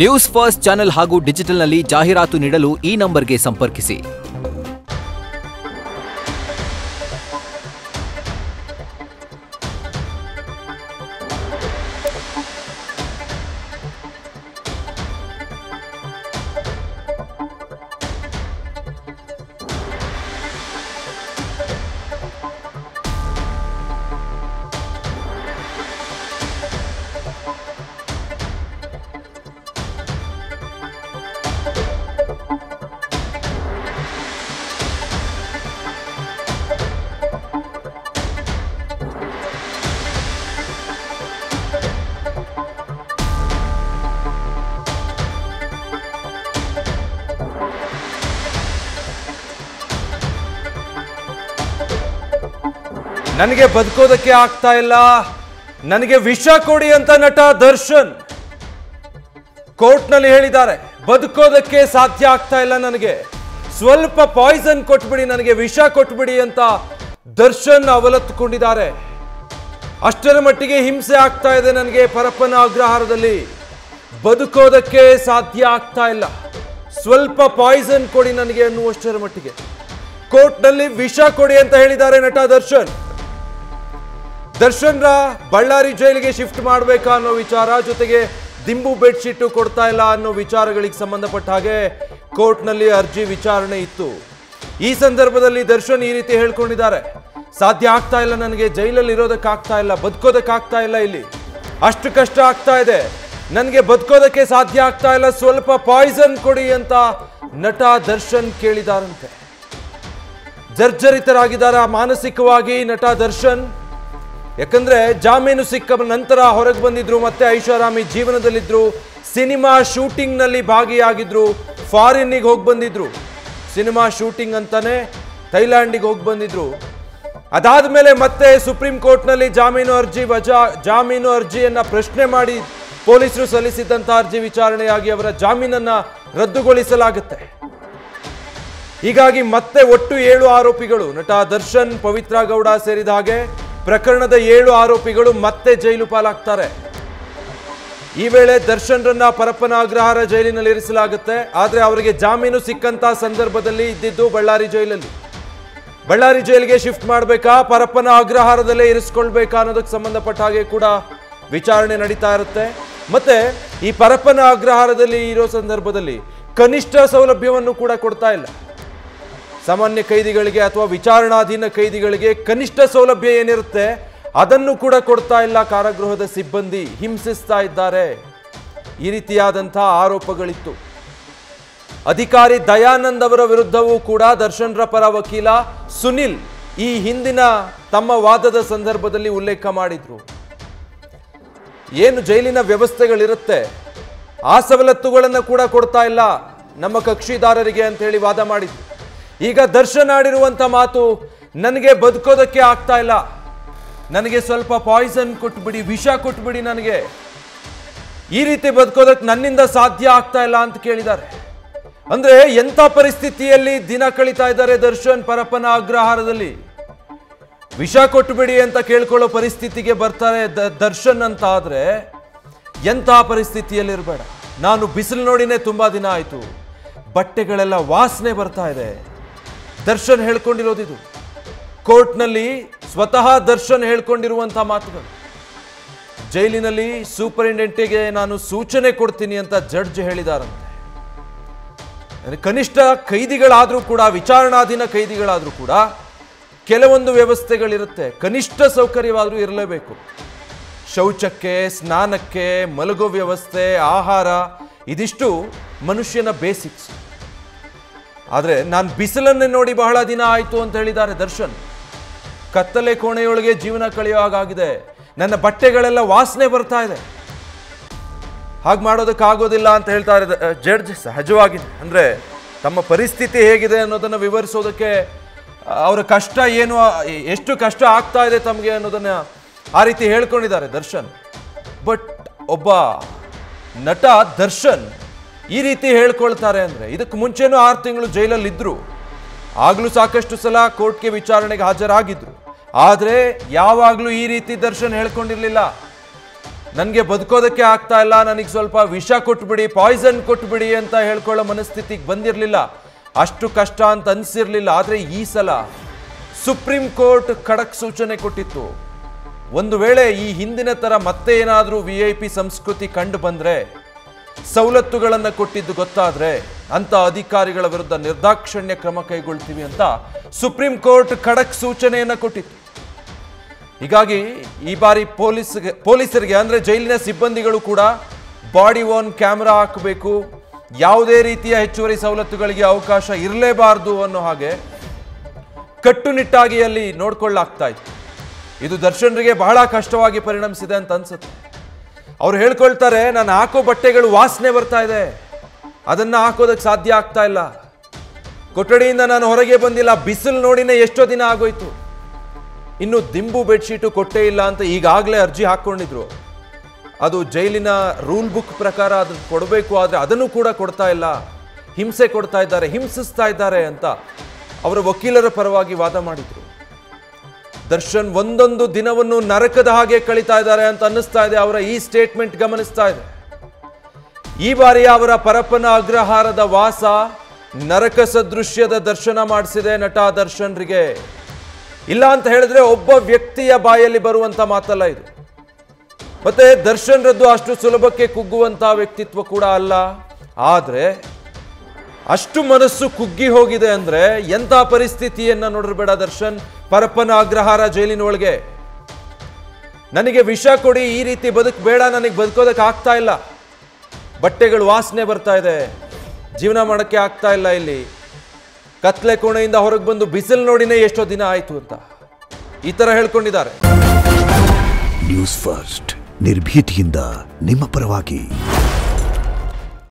News first channel ಹಾಗೂ ಡಿಜಿಟಲ್ನಲ್ಲಿ ಜಾಹೀರಾತು ನೀಡಲು ಈ ನಂಬರ್ಗೆ ಸಂಪರ್ಕಿಸಿ. ನನಗೆ ಬದುಕೋದಕ್ಕೆ ಆಗ್ತಾ ಇಲ್ಲ, ನನಗೆ ವಿಷ ಕೊಡಿ ಅಂತ ನಟ ದರ್ಶನ್ ಕೋರ್ಟ್ನಲ್ಲಿ ಹೇಳಿದ್ದಾರೆ. ಬದುಕೋದಕ್ಕೆ ಸಾಧ್ಯ ಆಗ್ತಾ ಇಲ್ಲ, ನನಗೆ ಸ್ವಲ್ಪ ಪಾಯ್ಸನ್ ಕೊಟ್ಬಿಡಿ, ನನಗೆ ವಿಷ ಕೊಟ್ಬಿಡಿ ಅಂತ ದರ್ಶನ್ ಅವಲತ್ತುಕೊಂಡಿದ್ದಾರೆ. ಅಷ್ಟರ ಮಟ್ಟಿಗೆ ಹಿಂಸೆ ಆಗ್ತಾ ಇದೆ ನನಗೆ ಪರಪ್ಪನ ಅಗ್ರಹಾರದಲ್ಲಿ, ಬದುಕೋದಕ್ಕೆ ಸಾಧ್ಯ ಆಗ್ತಾ ಇಲ್ಲ, ಸ್ವಲ್ಪ ಪಾಯ್ಸನ್ ಕೊಡಿ ನನಗೆ ಅನ್ನುವಷ್ಟರ ಮಟ್ಟಿಗೆ ಕೋರ್ಟ್ನಲ್ಲಿ ವಿಷ ಕೊಡಿ ಅಂತ ಹೇಳಿದ್ದಾರೆ ನಟ ದರ್ಶನ್. ದರ್ಶನ್ ಬಳ್ಳಾರಿ ಜೈಲಿಗೆ ಶಿಫ್ಟ್ ಮಾಡಬೇಕಾ ಅನ್ನೋ ವಿಚಾರ, ಜೊತೆಗೆ ದಿಂಬು ಬೆಡ್ಶೀಟ್ ಕೊಡ್ತಾ ಇಲ್ಲ ಅನ್ನೋ ವಿಚಾರಗಳಿಗೆ ಸಂಬಂಧಪಟ್ಟ ಹಾಗೆ ಕೋರ್ಟ್ನಲ್ಲಿ ಅರ್ಜಿ ವಿಚಾರಣೆ ಇತ್ತು. ಈ ಸಂದರ್ಭದಲ್ಲಿ ದರ್ಶನ್ ಈ ರೀತಿ ಹೇಳ್ಕೊಂಡಿದ್ದಾರೆ. ಸಾಧ್ಯ ಆಗ್ತಾ ಇಲ್ಲ, ನನಗೆ ಜೈಲಲ್ಲಿ ಇರೋದಕ್ಕಾಗ್ತಾ ಇಲ್ಲ, ಬದುಕೋದಕ್ಕಾಗ್ತಾ ಇಲ್ಲ, ಇಲ್ಲಿ ಅಷ್ಟು ಕಷ್ಟ ಆಗ್ತಾ ಇದೆ, ನನಗೆ ಬದುಕೋದಕ್ಕೆ ಸಾಧ್ಯ ಆಗ್ತಾ ಇಲ್ಲ, ಸ್ವಲ್ಪ ಪಾಯ್ಸನ್ ಕೊಡಿ ಅಂತ ನಟ ದರ್ಶನ್ ಕೇಳಿದಾರಂತೆ. ಜರ್ಜರಿತರಾಗಿದ್ದಾರೆ ಮಾನಸಿಕವಾಗಿ ನಟ ದರ್ಶನ್. ಯಾಕಂದ್ರೆ ಜಾಮೀನು ಸಿಕ್ಕ ನಂತರ ಹೊರಗೆ ಬಂದಿದ್ರು, ಮತ್ತೆ ಐಷಾರಾಮಿ ಜೀವನದಲ್ಲಿದ್ರು, ಸಿನಿಮಾ ಶೂಟಿಂಗ್ ನಲ್ಲಿ ಭಾಗಿಯಾಗಿದ್ರು, ಫಾರಿನ್ನಿಗೆ ಹೋಗಿ ಬಂದಿದ್ರು, ಸಿನಿಮಾ ಶೂಟಿಂಗ್ ಅಂತಾನೆ ಥೈಲ್ಯಾಂಡಿಗೆ ಹೋಗಿ ಬಂದಿದ್ರು. ಅದಾದ್ಮೇಲೆ ಮತ್ತೆ ಸುಪ್ರೀಂ ಕೋರ್ಟ್ ನಲ್ಲಿ ಜಾಮೀನು ಅರ್ಜಿಯನ್ನ ಪ್ರಶ್ನೆ ಮಾಡಿ ಪೊಲೀಸರು ಸಲ್ಲಿಸಿದಂತ ಅರ್ಜಿ ವಿಚಾರಣೆಯಾಗಿ ಅವರ ಜಾಮೀನನ್ನ ರದ್ದುಗೊಳಿಸಲಾಗುತ್ತೆ. ಹೀಗಾಗಿ ಮತ್ತೆ ಒಟ್ಟು 7 ಆರೋಪಿಗಳು, ನಟ ದರ್ಶನ್, ಪವಿತ್ರ ಗೌಡ ಸೇರಿದ ಹಾಗೆ ಪ್ರಕರಣದ 7 ಆರೋಪಿಗಳು ಮತ್ತೆ ಜೈಲು ಪಾಲಾಗ್ತಾರೆ. ಈ ವೇಳೆ ದರ್ಶನ್ರನ್ನ ಪರಪ್ಪನ ಅಗ್ರಹಾರ ಜೈಲಿನಲ್ಲಿ ಇರಿಸಲಾಗುತ್ತೆ. ಆದ್ರೆ ಅವರಿಗೆ ಜಾಮೀನು ಸಿಕ್ಕಂತ ಸಂದರ್ಭದಲ್ಲಿ ಇದ್ದಿದ್ದು ಬಳ್ಳಾರಿ ಜೈಲಲ್ಲಿ. ಬಳ್ಳಾರಿ ಜೈಲಿಗೆ ಶಿಫ್ಟ್ ಮಾಡಬೇಕಾ, ಪರಪ್ಪನ ಅಗ್ರಹಾರದಲ್ಲೇ ಇರಿಸ್ಕೊಳ್ಬೇಕಾ ಅನ್ನೋದಕ್ಕೆ ಸಂಬಂಧಪಟ್ಟ ಹಾಗೆ ಕೂಡ ವಿಚಾರಣೆ ನಡೀತಾ ಇರುತ್ತೆ. ಮತ್ತೆ ಈ ಪರಪ್ಪನ ಅಗ್ರಹಾರದಲ್ಲಿ ಇರೋ ಸಂದರ್ಭದಲ್ಲಿ ಕನಿಷ್ಠ ಸೌಲಭ್ಯವನ್ನು ಕೂಡ ಕೊಡ್ತಾ ಇಲ್ಲ. ಸಾಮಾನ್ಯ ಕೈದಿಗಳಿಗೆ ಅಥವಾ ವಿಚಾರಣಾಧೀನ ಕೈದಿಗಳಿಗೆ ಕನಿಷ್ಠ ಸೌಲಭ್ಯ ಏನಿರುತ್ತೆ ಅದನ್ನು ಕೂಡ ಕೊಡ್ತಾ ಇಲ್ಲ. ಕಾರಾಗೃಹದ ಸಿಬ್ಬಂದಿ ಹಿಂಸಿಸ್ತಾ ಇದ್ದಾರೆ, ಈ ರೀತಿಯಾದಂತಹ ಆರೋಪಗಳಿತ್ತು. ಅಧಿಕಾರಿ ದಯಾನಂದ್ ಅವರ ವಿರುದ್ಧವೂ ಕೂಡ ದರ್ಶನ್ರ ಪರ ವಕೀಲ ಸುನಿಲ್ ಈ ಹಿಂದಿನ ತಮ್ಮ ವಾದದ ಸಂದರ್ಭದಲ್ಲಿ ಉಲ್ಲೇಖ ಮಾಡಿದ್ರು. ಏನು ಜೈಲಿನ ವ್ಯವಸ್ಥೆಗಳಿರುತ್ತೆ ಆ ಸವಲತ್ತುಗಳನ್ನು ಕೂಡ ಕೊಡ್ತಾ ಇಲ್ಲ ನಮ್ಮ ಕಕ್ಷಿದಾರರಿಗೆ ಅಂತ ಹೇಳಿ ವಾದ ಮಾಡಿದ್ರು. ಈಗ ದರ್ಶನ್ ಆಡಿರುವಂತ ಮಾತು, ನನಗೆ ಬದುಕೋದಕ್ಕೆ ಆಗ್ತಾ ಇಲ್ಲ, ನನಗೆ ಸ್ವಲ್ಪ ಪಾಯ್ಸನ್ ಕೊಟ್ಬಿಡಿ, ವಿಷ ಕೊಟ್ಬಿಡಿ, ನನಗೆ ಈ ರೀತಿ ಬದುಕೋದಕ್ಕೆ ನನ್ನಿಂದ ಸಾಧ್ಯ ಆಗ್ತಾ ಇಲ್ಲ ಅಂತ ಕೇಳಿದ್ದಾರೆ. ಅಂದ್ರೆ ಎಂಥ ಪರಿಸ್ಥಿತಿಯಲ್ಲಿ ದಿನ ಕಳೀತಾ ಇದ್ದಾರೆ ದರ್ಶನ್ ಪರಪ್ಪನ ಅಗ್ರಹಾರದಲ್ಲಿ. ವಿಷ ಕೊಟ್ಬಿಡಿ ಅಂತ ಕೇಳ್ಕೊಳ್ಳೋ ಪರಿಸ್ಥಿತಿಗೆ ಬರ್ತಾರೆ ದರ್ಶನ್ ಅಂತ ಆದ್ರೆ ಎಂಥ ಪರಿಸ್ಥಿತಿಯಲ್ಲಿ ಇರಬೇಡ. ನಾನು ಬಿಸಿಲು ನೋಡಿನೇ ತುಂಬಾ ದಿನ ಆಯ್ತು, ಬಟ್ಟೆಗಳೆಲ್ಲ ವಾಸನೆ ಬರ್ತಾ ಇದೆ. ದರ್ಶನ್ ಹೇಳ್ಕೊಂಡಿರೋದಿದು, ಕೋರ್ಟ್ನಲ್ಲಿ ಸ್ವತಃ ದರ್ಶನ್ ಹೇಳ್ಕೊಂಡಿರುವಂತಹ ಮಾತುಗಳು. ಜೈಲಿನಲ್ಲಿ ಸೂಪರಿಂಟೆಂಡೆಂಟಿಗೆ ನಾನು ಸೂಚನೆ ಕೊಡ್ತೀನಿ ಅಂತ ಜಡ್ಜ್ ಹೇಳಿದಾರಂತೆ. ಕನಿಷ್ಠ ಕೈದಿಗಳಾದ್ರೂ ಕೂಡ, ವಿಚಾರಣಾಧೀನ ಕೈದಿಗಳಾದ್ರೂ ಕೂಡ ಕೆಲವೊಂದು ವ್ಯವಸ್ಥೆಗಳಿರುತ್ತೆ, ಕನಿಷ್ಠ ಸೌಕರ್ಯವಾದ್ರೂ ಇರಲೇಬೇಕು. ಶೌಚಕ್ಕೆ, ಸ್ನಾನಕ್ಕೆ, ಮಲಗೋ ವ್ಯವಸ್ಥೆ, ಆಹಾರ, ಇದಿಷ್ಟು ಮನುಷ್ಯನ ಬೇಸಿಕ್ಸ್. ಆದರೆ ನಾನು ಬಿಸಿಲನ್ನೇ ನೋಡಿ ಬಹಳ ದಿನ ಆಯಿತು ಅಂತ ಹೇಳಿದ್ದಾರೆ ದರ್ಶನ್. ಕತ್ತಲೆ ಕೋಣೆಯೊಳಗೆ ಜೀವನ ಕಳೆಯೋ ಹಾಗಾಗಿದೆ, ನನ್ನ ಬಟ್ಟೆಗಳೆಲ್ಲ ವಾಸನೆ ಬರ್ತಾ ಇದೆ, ಹಾಗೆ ಮಾಡೋದಕ್ಕಾಗೋದಿಲ್ಲ ಅಂತ ಹೇಳ್ತಾ ಇದ್ದಾರೆ ಜಡ್ಜ್. ಸಹಜವಾಗಿ ಅಂದರೆ ತಮ್ಮ ಪರಿಸ್ಥಿತಿ ಹೇಗಿದೆ ಅನ್ನೋದನ್ನು ವಿವರಿಸೋದಕ್ಕೆ, ಅವರ ಕಷ್ಟ ಏನು, ಎಷ್ಟು ಕಷ್ಟ ಆಗ್ತಾ ಇದೆ ತಮಗೆ ಅನ್ನೋದನ್ನು ಆ ರೀತಿ ಹೇಳ್ಕೊಂಡಿದ್ದಾರೆ ದರ್ಶನ್. ಬಟ್ ಒಬ್ಬ ನಟ ದರ್ಶನ್ ಈ ರೀತಿ ಹೇಳ್ಕೊಳ್ತಾರೆ ಅಂದರೆ, ಇದಕ್ಕೆ ಮುಂಚೆನೂ 6 ತಿಂಗಳು ಜೈಲಲ್ಲಿ ಇದ್ರು, ಆಗಲೂ ಸಾಕಷ್ಟು ಸಲ ಕೋರ್ಟ್ಗೆ ವಿಚಾರಣೆಗೆ ಹಾಜರಾಗಿದ್ರು. ಆದರೆ ಯಾವಾಗಲೂ ಈ ರೀತಿ ದರ್ಶನ್ ಹೇಳ್ಕೊಂಡಿರಲಿಲ್ಲ. ನನಗೆ ಬದುಕೋದಕ್ಕೆ ಆಗ್ತಾ ಇಲ್ಲ, ನನಗೆ ಸ್ವಲ್ಪ ವಿಷ ಕೊಟ್ಬಿಡಿ, ಪಾಯ್ಸನ್ ಕೊಟ್ಬಿಡಿ ಅಂತ ಹೇಳ್ಕೊಳ್ಳೋ ಮನಸ್ಥಿತಿಗೆ ಬಂದಿರಲಿಲ್ಲ. ಅಷ್ಟು ಕಷ್ಟ ಅಂತ ಅನಿಸಿರಲಿಲ್ಲ. ಆದರೆ ಈ ಸಲ ಸುಪ್ರೀಂ ಕೋರ್ಟ್ ಖಡಕ್ ಸೂಚನೆ ಕೊಟ್ಟಿತ್ತು. ಒಂದು ವೇಳೆ ಈ ಹಿಂದಿನ ಥರ ಮತ್ತೆ ಏನಾದರೂ VIP ಸಂಸ್ಕೃತಿ ಕಂಡು ಬಂದರೆ, ಸವಲತ್ತುಗಳನ್ನು ಕೊಟ್ಟಿದ್ದು ಗೊತ್ತಾದರೆ ಅಂಥ ಅಧಿಕಾರಿಗಳ ವಿರುದ್ಧ ನಿರ್ದಾಕ್ಷಣ್ಯ ಕ್ರಮ ಕೈಗೊಳ್ತೀವಿ ಅಂತ ಸುಪ್ರೀಂ ಕೋರ್ಟ್ ಖಡಕ್ ಸೂಚನೆಯನ್ನು ಕೊಟ್ಟಿತ್ತು. ಹೀಗಾಗಿ ಈ ಬಾರಿ ಪೊಲೀಸರಿಗೆ ಅಂದರೆ ಜೈಲಿನ ಸಿಬ್ಬಂದಿಗಳು ಕೂಡ ಬಾಡಿ ಓನ್ ಕ್ಯಾಮ್ರಾ ಹಾಕಬೇಕು, ಯಾವುದೇ ರೀತಿಯ ಹೆಚ್ಚುವರಿ ಸವಲತ್ತುಗಳಿಗೆ ಅವಕಾಶ ಇರಲೇಬಾರದು ಅನ್ನೋ ಹಾಗೆ ಕಟ್ಟುನಿಟ್ಟಾಗಿ ಅಲ್ಲಿ ನೋಡ್ಕೊಳ್ಳಾಗ್ತಾ ಇತ್ತು. ಇದು ದರ್ಶನ್ರಿಗೆ ಬಹಳ ಕಷ್ಟವಾಗಿ ಪರಿಣಮಿಸಿದೆ ಅಂತ ಅನ್ಸುತ್ತೆ. ಅವ್ರು ಹೇಳ್ಕೊಳ್ತಾರೆ, ನಾನು ಹಾಕೋ ಬಟ್ಟೆಗಳು ವಾಸನೆ ಬರ್ತಾ ಇದೆ, ಅದನ್ನು ಹಾಕೋದಕ್ಕೆ ಸಾಧ್ಯ ಆಗ್ತಾ ಇಲ್ಲ, ಕೊಠಡಿಯಿಂದ ನಾನು ಹೊರಗೆ ಬಂದಿಲ್ಲ, ಬಿಸಿಲು ನೋಡಿನೇ ಎಷ್ಟೋ ದಿನ ಆಗೋಯ್ತು, ಇನ್ನು ದಿಂಬು ಬೆಡ್ಶೀಟು ಕೊಟ್ಟೇ ಇಲ್ಲ ಅಂತ ಈಗಾಗಲೇ ಅರ್ಜಿ ಹಾಕ್ಕೊಂಡಿದ್ರು. ಅದು ಜೈಲಿನ ರೂಲ್ ಬುಕ್ ಪ್ರಕಾರ ಅದನ್ನು ಕೊಡಬೇಕು, ಆದರೆ ಅದನ್ನು ಕೂಡ ಕೊಡ್ತಾ ಇಲ್ಲ, ಹಿಂಸೆ ಕೊಡ್ತಾ ಇದ್ದಾರೆ, ಹಿಂಸಿಸ್ತಾ ಇದ್ದಾರೆ ಅಂತ ಅವರ ವಕೀಲರ ಪರವಾಗಿ ವಾದ ಮಾಡಿದ್ರು. ದರ್ಶನ್ ಒಂದೊಂದು ದಿನವನ್ನು ನರಕದ ಹಾಗೆ ಕಳೀತಾ ಇದ್ದಾರೆ ಅಂತ ಅನ್ನಿಸ್ತಾ ಇದೆ. ಅವರ ಈ ಸ್ಟೇಟ್ಮೆಂಟ್ ಗಮನಿಸ್ತಾ ಇದೆ. ಈ ಬಾರಿ ಅವರ ಪರಪ್ಪನ ಅಗ್ರಹಾರದ ವಾಸ ನರಕ ಸದೃಶ್ಯದ ದರ್ಶನ ಮಾಡಿಸಿದೆ ನಟ ದರ್ಶನ್ರಿಗೆ. ಇಲ್ಲ ಅಂತ ಹೇಳಿದ್ರೆ ಒಬ್ಬ ವ್ಯಕ್ತಿಯ ಬಾಯಲ್ಲಿ ಬರುವಂತ ಮಾತಲ್ಲ ಇದು. ಮತ್ತೆ ದರ್ಶನ್ರದ್ದು ಅಷ್ಟು ಸುಲಭಕ್ಕೆ ಕುಗ್ಗುವಂತ ವ್ಯಕ್ತಿತ್ವ ಕೂಡ ಅಲ್ಲ. ಆದ್ರೆ ಅಷ್ಟು ಮನಸ್ಸು ಕುಗ್ಗಿ ಹೋಗಿದೆ ಅಂದ್ರೆ ಎಂಥ ಪರಿಸ್ಥಿತಿಯನ್ನ ನೋಡಿರ್ಬೇಡ ದರ್ಶನ್. ಪರಪ್ಪನ ಅಗ್ರಹಾರ ಜೈಲಿನೊಳಗೆ ನನಗೆ ವಿಷ ಕೊಡಿ, ಈ ರೀತಿ ಬದುಕಬೇಡ, ನನಗೆ ಬದುಕೋದಕ್ಕೆ ಆಗ್ತಾ ಇಲ್ಲ, ಬಟ್ಟೆಗಳು ವಾಸನೆ ಬರ್ತಾ ಇದೆ, ಜೀವನ ಮಾಡೋಕ್ಕೆ ಆಗ್ತಾ ಇಲ್ಲ, ಇಲ್ಲಿ ಕತ್ಲೆ ಕೋಣೆಯಿಂದ ಹೊರಗೆ ಬಂದು ಬಿಸಿಲು ನೋಡಿನೇ ಎಷ್ಟೋ ದಿನ ಆಯ್ತು ಅಂತ ಈ ತರ ಹೇಳ್ಕೊಂಡಿದ್ದಾರೆ. ನ್ಯೂಸ್ ಫಸ್ಟ್ ನಿರ್ಭೀತಿಯಿಂದ ನಿಮ್ಮ ಪರವಾಗಿ.